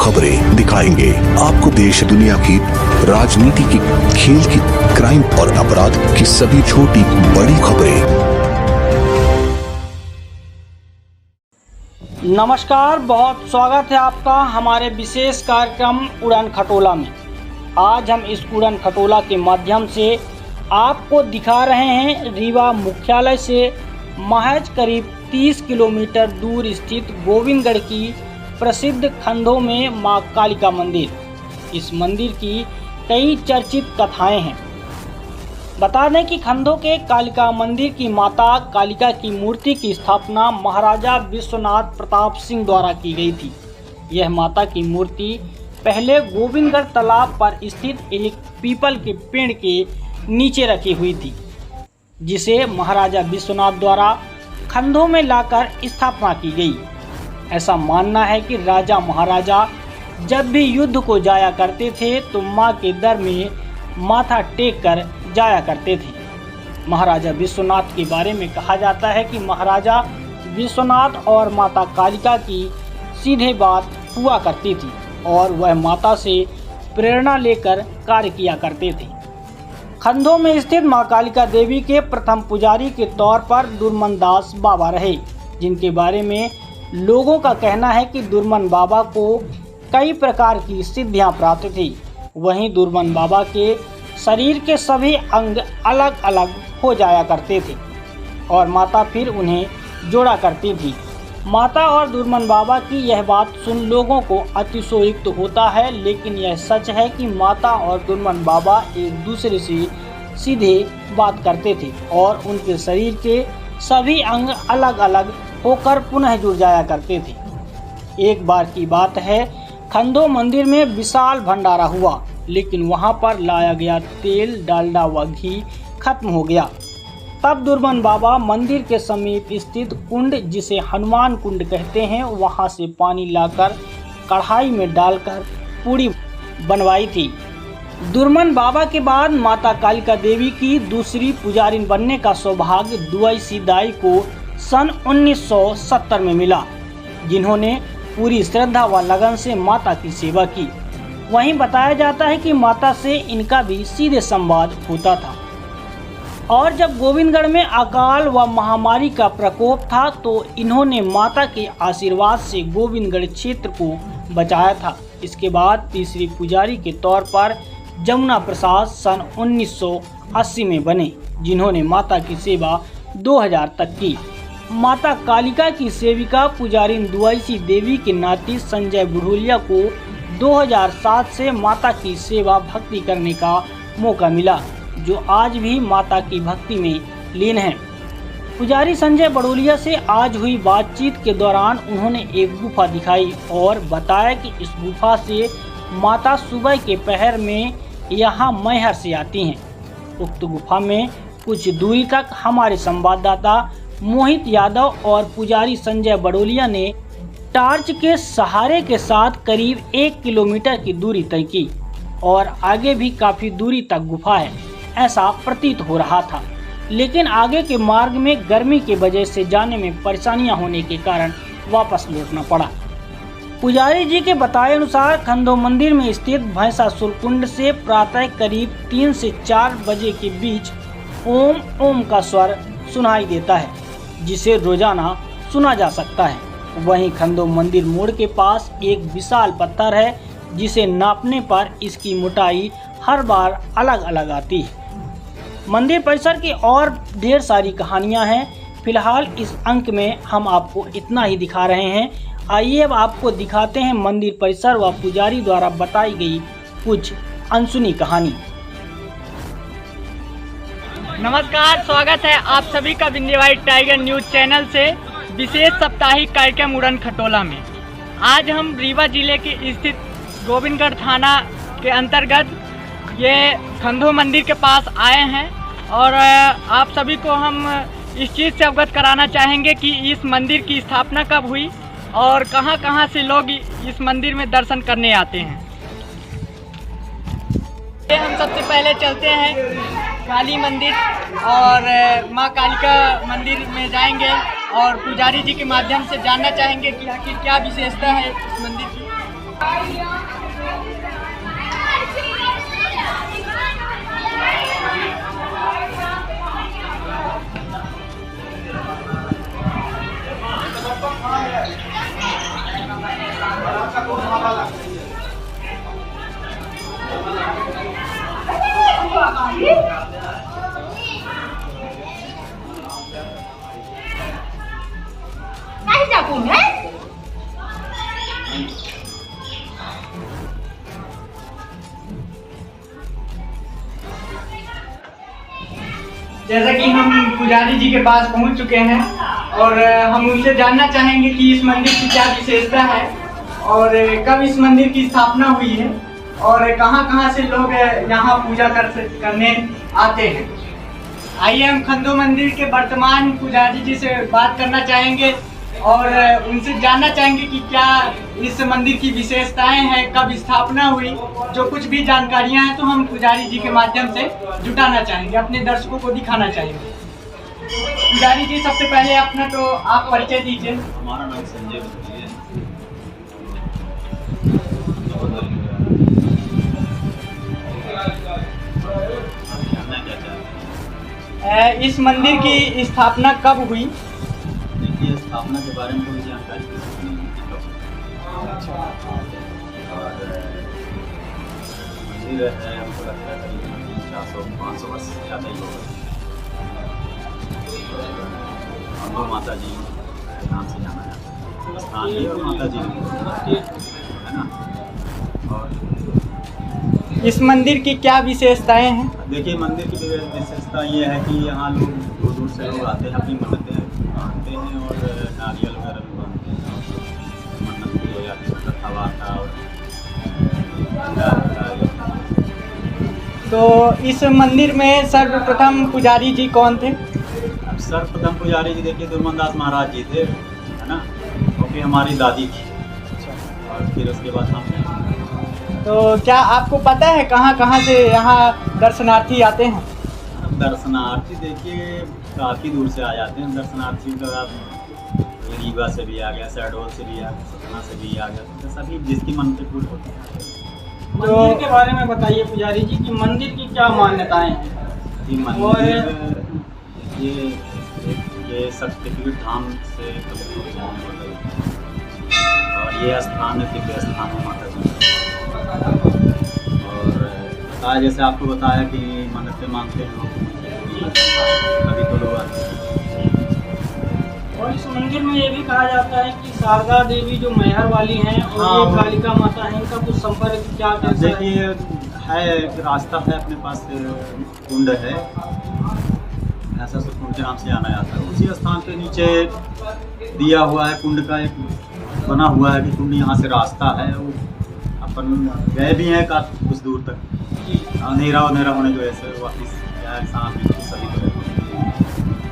खबरें दिखाएंगे आपको देश दुनिया की, राजनीति की, खेल की, क्राइम और अपराध की सभी छोटी बड़ी खबरें। नमस्कार, बहुत स्वागत है आपका हमारे विशेष कार्यक्रम उड़ान खटोला में। आज हम इस उड़ान खटोला के माध्यम से आपको दिखा रहे हैं रीवा मुख्यालय से महज करीब 30 किलोमीटर दूर स्थित गोविंदगढ़ की प्रसिद्ध खंडों में मां कालिका मंदिर। इस मंदिर की कई चर्चित कथाएं हैं। बता दें कि खंडों के कालिका मंदिर की माता कालिका की मूर्ति की स्थापना महाराजा विश्वनाथ प्रताप सिंह द्वारा की गई थी। यह माता की मूर्ति पहले गोविंदगढ़ तालाब पर स्थित एक पीपल के पेड़ के नीचे रखी हुई थी, जिसे महाराजा विश्वनाथ द्वारा खंडों में लाकर स्थापना की गई। ऐसा मानना है कि राजा महाराजा जब भी युद्ध को जाया करते थे तो मां के दर में माथा टेक कर जाया करते थे। महाराजा विश्वनाथ के बारे में कहा जाता है कि महाराजा विश्वनाथ और माता कालिका की सीधे बात हुआ करती थी और वह माता से प्रेरणा लेकर कार्य किया करते थे। खंडों में स्थित मां कालिका देवी के प्रथम पुजारी के तौर पर दुर्मन दास बाबा रहे, जिनके बारे में लोगों का कहना है कि दुर्मन बाबा को कई प्रकार की सिद्धियां प्राप्त थी। वहीं दुर्मन बाबा के शरीर के सभी अंग अलग अलग हो जाया करते थे और माता फिर उन्हें जोड़ा करती थी। माता और दुर्मन बाबा की यह बात सुन लोगों को अतिशयोक्त होता है, लेकिन यह सच है कि माता और दुर्मन बाबा एक दूसरे से सीधे बात करते थे और उनके शरीर के सभी अंग अलग अलग होकर पुनः जुड़ जाया करते थे। एक बार की बात है, खंडों मंदिर में विशाल भंडारा हुआ, लेकिन वहां पर लाया गया तेल, डालडा व घी खत्म हो गया। तब दुर्मन बाबा मंदिर के समीप स्थित कुंड, जिसे हनुमान कुंड कहते हैं, वहां से पानी लाकर कढ़ाई में डालकर पूड़ी बनवाई थी। दुर्मन बाबा के बाद माता कालिका देवी की दूसरी पुजारिन बनने का सौभाग्य दुआईसी दाई को सन 1970 में मिला, जिन्होंने पूरी श्रद्धा व लगन से माता की सेवा की। वहीं बताया जाता है कि माता से इनका भी सीधे संवाद होता था और जब गोविंदगढ़ में अकाल व महामारी का प्रकोप था तो इन्होंने माता के आशीर्वाद से गोविंदगढ़ क्षेत्र को बचाया था। इसके बाद तीसरी पुजारी के तौर पर जमुना प्रसाद सन 1980 में बने, जिन्होंने माता की सेवा 2000 तक की। माता कालिका की सेविका पुजारिन दुआईसी देवी के नाती संजय बुढ़ोलिया को 2007 से माता की सेवा भक्ति करने का मौका मिला, जो आज भी माता की भक्ति में लीन है। पुजारी संजय बड़ोलिया से आज हुई बातचीत के दौरान उन्होंने एक गुफा दिखाई और बताया कि इस गुफा से माता सुबह के पहर में यहाँ मैहर से आती हैं। उक्त गुफा में कुछ दूरी तक हमारे संवाददाता मोहित यादव और पुजारी संजय बड़ोलिया ने टार्च के सहारे के साथ करीब 1 किलोमीटर की दूरी तय की और आगे भी काफी दूरी तक गुफा है, ऐसा प्रतीत हो रहा था। लेकिन आगे के मार्ग में गर्मी की वजह से जाने में परेशानियां होने के कारण वापस लौटना पड़ा। पुजारी जी के बताए अनुसार खंडों मंदिर में स्थित भैंसासुर कुंड से प्रातः करीब 3 से 4 बजे के बीच ओम ओम का स्वर सुनाई देता है, जिसे रोजाना सुना जा सकता है। वहीं खंडों मंदिर मोड़ के पास एक विशाल पत्थर है, जिसे नापने पर इसकी मोटाई हर बार अलग अलग आती है। मंदिर परिसर की और ढेर सारी कहानियां हैं। फिलहाल इस अंक में हम आपको इतना ही दिखा रहे हैं। आइए अब आपको दिखाते हैं मंदिर परिसर व पुजारी द्वारा बताई गई कुछ अनसुनी कहानी। नमस्कार, स्वागत है आप सभी का विंध्यवाइट टाइगर न्यूज चैनल से विशेष साप्ताहिक कार्यक्रम उड़न खटोला में। आज हम रीवा जिले के स्थित गोविंदगढ़ थाना के अंतर्गत ये खंडों मंदिर के पास आए हैं और आप सभी को हम इस चीज़ से अवगत कराना चाहेंगे कि इस मंदिर की स्थापना कब हुई और कहां कहां से लोग इस मंदिर में दर्शन करने आते हैं। हम सबसे पहले चलते हैं काली मंदिर और मां कालिका मंदिर में जाएंगे और पुजारी जी के माध्यम से जानना चाहेंगे कि आखिर क्या विशेषता है इस मंदिर की। नाही टाकून है जैसा कि हम पुजारी जी के पास पहुंच चुके हैं और हम उनसे जानना चाहेंगे कि इस मंदिर की क्या विशेषता है और कब इस मंदिर की स्थापना हुई है और कहां से लोग यहाँ पूजा करने आते हैं। आइए हम खंडो मंदिर के वर्तमान पुजारी जी से बात करना चाहेंगे और उनसे जानना चाहेंगे कि क्या इस मंदिर की विशेषताएं हैं, कब स्थापना हुई, जो कुछ भी जानकारियां हैं तो हम पुजारी जी के माध्यम से जुटाना चाहेंगे, अपने दर्शकों को दिखाना चाहेंगे। पुजारी जी सबसे पहले अपना तो आप परिचय दीजिए। हमारा नाम संजय बंदरी है। इस मंदिर की स्थापना कब हुई? देखिए, स्थापना के बारे में कोई जानकारी किसी को नहीं है। और मंदिर है, हमको लगता है करीबन 400-500 वर्ष से ज़्यादा ही होगा। अम्बा माता जी नाम से जाना जाता है स्थान है और माता जी है ना। और इस मंदिर की क्या विशेषताएं हैं? देखिए, मंदिर की विशेषता ये है कि यहाँ लोग दूर दूर से लोग आते हैं, अपनी मन्नतें मानते हैं और नारियल वगैरह भी बांधते हैं और मन्नत भी हो जाती है, मतलब हवा का और तो इस मंदिर में सर्वप्रथम पुजारी जी कौन थे? अब सर्वप्रथम पुजारी जी देखिए दुर्मनदास महाराज जी थे, है ना। और फिर हमारी दादी थी और फिर उसके बाद हम। तो क्या आपको पता है कहाँ से यहाँ दर्शनार्थी आते हैं? दर्शनार्थी देखिए काफ़ी दूर से आ जाते हैं दर्शनार्थी। तो आप रीवा से भी आ गया, शहडोल से भी आ गया, सतना से भी आ गया, तो सभी जिसकी मन से पूरी होती है। मंदिर के बारे में बताइए पुजारी जी कि मंदिर की क्या मान्यताएं हैं? ये मंदिर ये शक्तिपीठ धाम से और ये स्थान है दिव्य स्थान है माता जी। और बताया जैसे आपको बताया कि मन्नतें मांगते हैं लोग, अभी तो लोग आते हैं। और इस मंदिर में ये भी कहा जाता है कि शारदा देवी जो मैहर वाली हैं और हाँ, ये कालिका माता है, इनका कुछ संपर्क क्या कैसा है? देखिए है एक रास्ता है, अपने पास कुंड है, ऐसा सब कुंड के नाम से जाना जाता है। उसी स्थान पे नीचे दिया हुआ है कुंड का एक बना हुआ है कि कुंड यहाँ से रास्ता है। वो अपन गए भी हैं काफ़ी कुछ दूर तक, अंधेरा होने की वजह से वापस सभी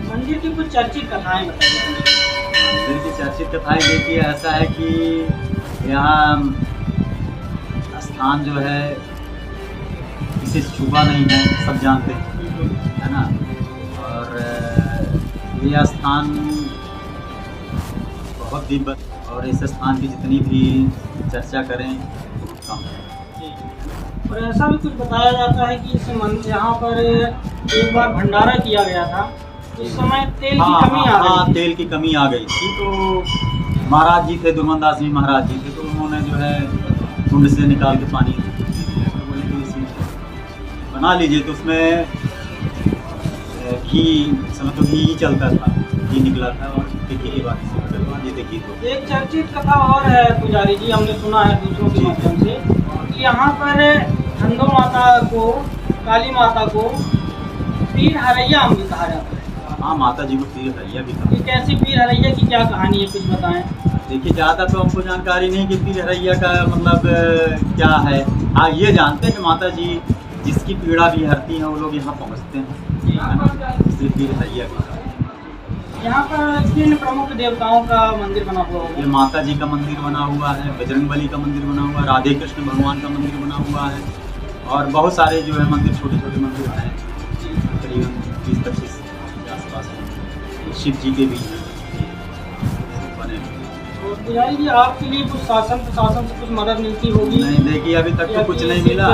मंदिर की कुछ चर्चित कथाएं बताइए। मंदिर की चर्चित कथाएं देखिए ऐसा है कि यहाँ स्थान जो है किसी से छुपा नहीं है, सब जानते हैं, है ना। और यह स्थान बहुत दिव्य और इस स्थान की जितनी भी चर्चा करें बहुत कम है। और ऐसा भी कुछ बताया जाता है कि इस यहाँ पर एक बार भंडारा किया गया था, उस समय तेल की कमी आ गई थी। तेल की कमी आ गई थी, तो महाराज जी थे, दुर्मनदास जी महाराज जी थे, तो उन्होंने जो है कुंड से निकाल के पानी तो बोले कि इसी बना लीजिए। तो उसमें घी समझ तो घी ही चलता था, घी निकला था और घी की बात ये देखिए। तो एक चर्चित कथा और है पुजारी जी, हमने सुना है दूसरों के माध्यम से कि यहाँ पर खंडो माता को, काली माता को पीर हरैया भी कहा जाता है। हाँ, माता जी को पीर हरैया भी कहा। ये कैसी पीर हरैया की क्या कहानी है, कुछ बताएं। देखिए ज़्यादा तो हमको जानकारी नहीं कि पीर हरैया का मतलब क्या है। हाँ, ये जानते हैं कि माता जी जिसकी पीड़ा भी हरती हैं वो लोग यहाँ पहुँचते हैं, है ना, इसलिए पीर हरैया भी। यहाँ पर किन प्रमुख देवताओं का मंदिर बना हुआ ये होगा? माता जी का मंदिर बना हुआ है, बजरंगबली का मंदिर बना हुआ है, राधे कृष्ण भगवान का मंदिर बना हुआ है और बहुत सारे जो है मंदिर, छोटे छोटे मंदिर हैं, करीबन 20-25 के आसपास हैं। शिव जी के भी बने। और पुजारी जी आपके लिए कुछ शासन प्रशासन से कुछ मदद मिलती होगी? नहीं, देखिए अभी तक तो कुछ नहीं मिला।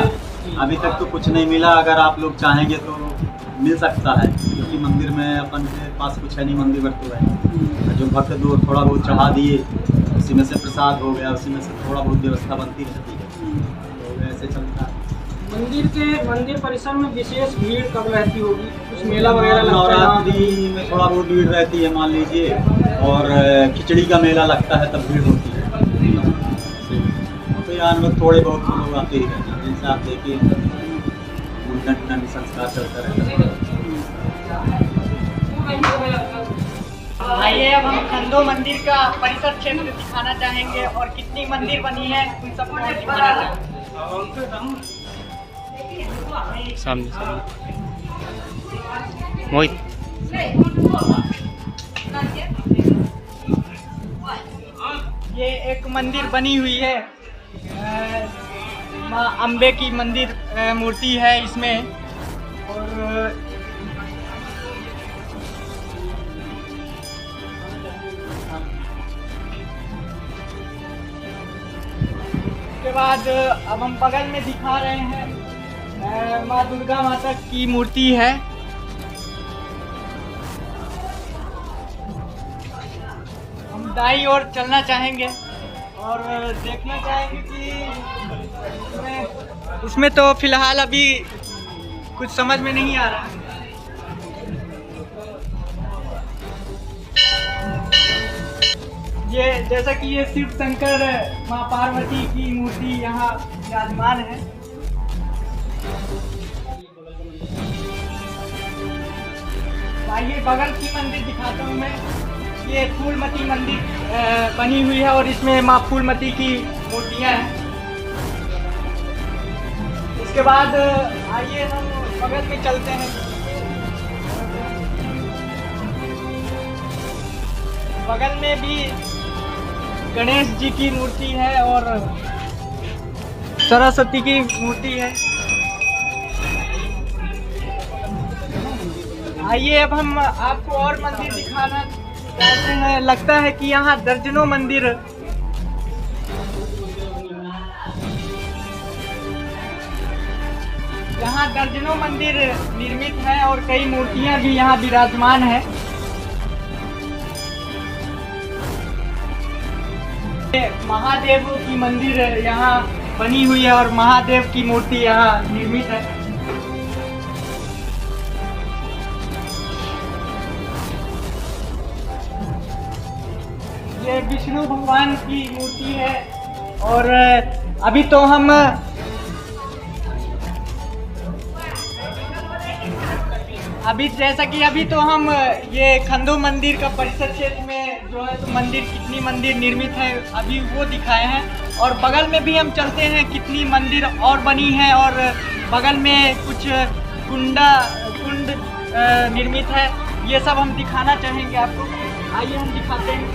अभी तक तो कुछ नहीं मिला। अगर आप लोग चाहेंगे तो मिल सकता है, क्योंकि मंदिर में अपन के पास कुछ है नहीं, मंदिर भर तो है। जो भक्त लोग थोड़ा बहुत चढ़ा दिए, उसी में से प्रसाद हो गया, उसी में से थोड़ा बहुत व्यवस्था बनती रहती है, तो ऐसे चलता है। मंदिर परिसर में विशेष भीड़ कब रहती होगी? कुछ मेला वगैरह लगता है? नवरात्रि में थोड़ा बहुत भीड़ रहती है मान लीजिए, और खिचड़ी का मेला लगता है तब भीड़ होती है। तो यहाँ में थोड़े बहुत लोग आते ही रहते हैं। जैसे आप देखिए मुंडन संस्कार चलता रहता है। आइए अब हम खंडो मंदिर का परिसर क्षेत्र दिखाना चाहेंगे और कितनी मंदिर बनी है उन सबको हम दिखाना चाहेंगे। सामने मोहित ये एक मंदिर बनी हुई है, माँ अम्बे की मंदिर मूर्ति है इसमें। और उसके बाद अब हम बगल में दिखा रहे हैं माँ दुर्गा माता की मूर्ति है। हम दाईं ओर चलना चाहेंगे और देखना चाहेंगे कि इसमें तो फिलहाल अभी कुछ समझ में नहीं आ रहा। ये जैसा कि ये शिव शंकर माँ पार्वती की मूर्ति यहाँ विराजमान है। आइए बगल की मंदिर दिखाता हूँ मैं। ये फूलमती मंदिर बनी हुई है और इसमें माँ फूलमती की मूर्तियाँ हैं। इसके बाद आइए हम बगल में चलते हैं। बगल में भी गणेश जी की मूर्ति है और सरस्वती की मूर्ति है। आइए अब हम आपको और मंदिर दिखाना चाहते हैं। लगता है कि यहाँ दर्जनों मंदिर निर्मित हैं और कई मूर्तियाँ भी यहाँ विराजमान हैं। महादेव की मंदिर यहाँ बनी हुई है और महादेव की मूर्ति यहाँ निर्मित है। ये विष्णु भगवान की मूर्ति है और अभी तो हम ये खंडो मंदिर का परिसर क्षेत्र में जो है तो मंदिर कितनी मंदिर निर्मित है अभी वो दिखाए हैं। और बगल में भी हम चलते हैं कितनी मंदिर और बनी है और बगल में कुछ कुंड निर्मित है। ये सब हम दिखाना चाहेंगे आपको। आइए हम दिखाते हैं।